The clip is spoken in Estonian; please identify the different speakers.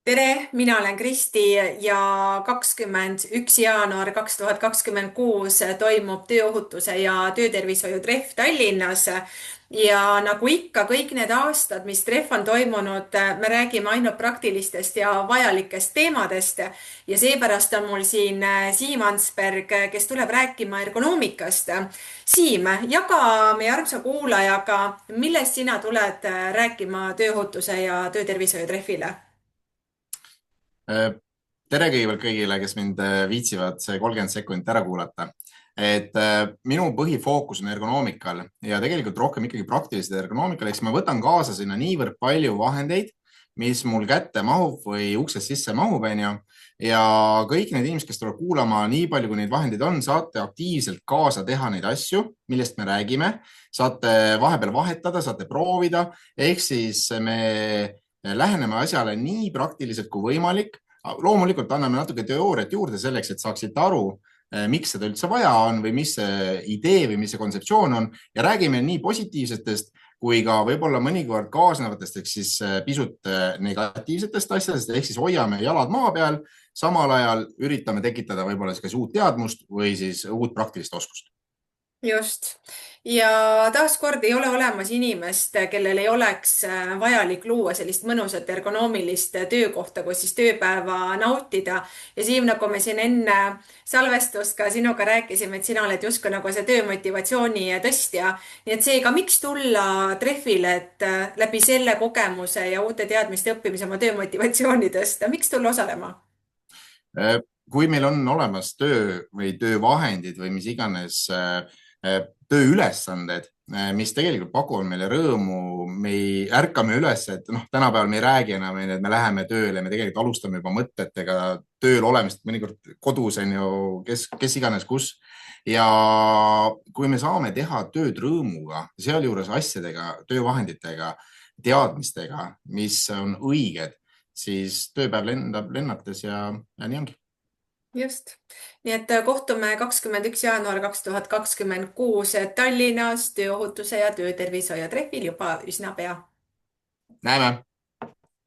Speaker 1: Tere, mina olen Kristi ja 21. jaanuar 2026 toimub tööohutuse ja töötervishoiu trehv Tallinnas. Ja nagu ikka, kõik need aastad, mis trehv on toimunud, me räägime ainult praktilistest ja vajalikest teemadest. Ja seepärast on mul siin Siim Ansberg, kes tuleb rääkima ergonoomikast. Siim, jaga meie armsa kuulajaga, millest sina tuled rääkima tööohutuse ja töötervishoiu trehvile?
Speaker 2: Äh, tere kõigepealt kõigile, kes mind viitsivad see 30 sekundit ära kuulata. Minu põhifookus on ergonoomikal ja tegelikult rohkem ikkagi praktilised ergonoomikal, ehk siis ma võtan kaasa sinna niivõrd palju vahendeid, mis mul kätte mahub või uksest sisse mahub, onju. Ja kõik need inimesed, kes tulevad kuulama, nii palju kui neid vahendeid on, saate aktiivselt kaasa teha neid asju, millest me räägime. Saate vahepeal vahetada, saate proovida, ehk siis me läheneme asjale nii praktiliselt kui võimalik. Loomulikult anname natuke teooriat juurde selleks, et saaksite aru, miks seda üldse vaja on või mis see idee või mis see kontseptsioon on, ja räägime nii positiivsetest kui ka võib-olla mõnikord kaasnevatest ehk siis pisut negatiivsetest asjadest, ehk siis hoiame jalad maa peal, samal ajal üritame tekitada võib-olla siis uut teadmust või siis uut praktilist oskust.
Speaker 1: Just. Ja taaskord ei ole olemas inimest, kellel ei oleks vajalik luua sellist mõnusat ergonoomilist töökohta, kus siis tööpäeva nautida. Ja Siim, nagu me siin enne salvestust ka sinuga rääkisime, et sina oled justkui nagu see töömotivatsiooni tõstja. Nii et seega, miks tulla trehvile, et läbi selle kogemuse ja uute teadmiste õppimise oma töömotivatsiooni tõsta? Miks tulla osalema?
Speaker 2: Kui meil on olemas töö või töövahendid või mis iganes tööülesanded, mis tegelikult pakuvad meile rõõmu, me ärkame üles, et noh, tänapäeval me ei räägi enam, et me läheme tööle, me tegelikult alustame juba mõtetega tööl olemist, mõnikord kodus on ju, kes iganes kus. Ja kui me saame teha tööd rõõmuga, sealjuures asjadega, töövahenditega, teadmistega, mis on õiged, siis tööpäev lendab lennates ja nii ongi.
Speaker 1: Just. Nii et kohtume 21. jaanuar 2026 Tallinnas tööohutuse ja töötervishoiu trehvil juba üsna pea.
Speaker 2: Näeme.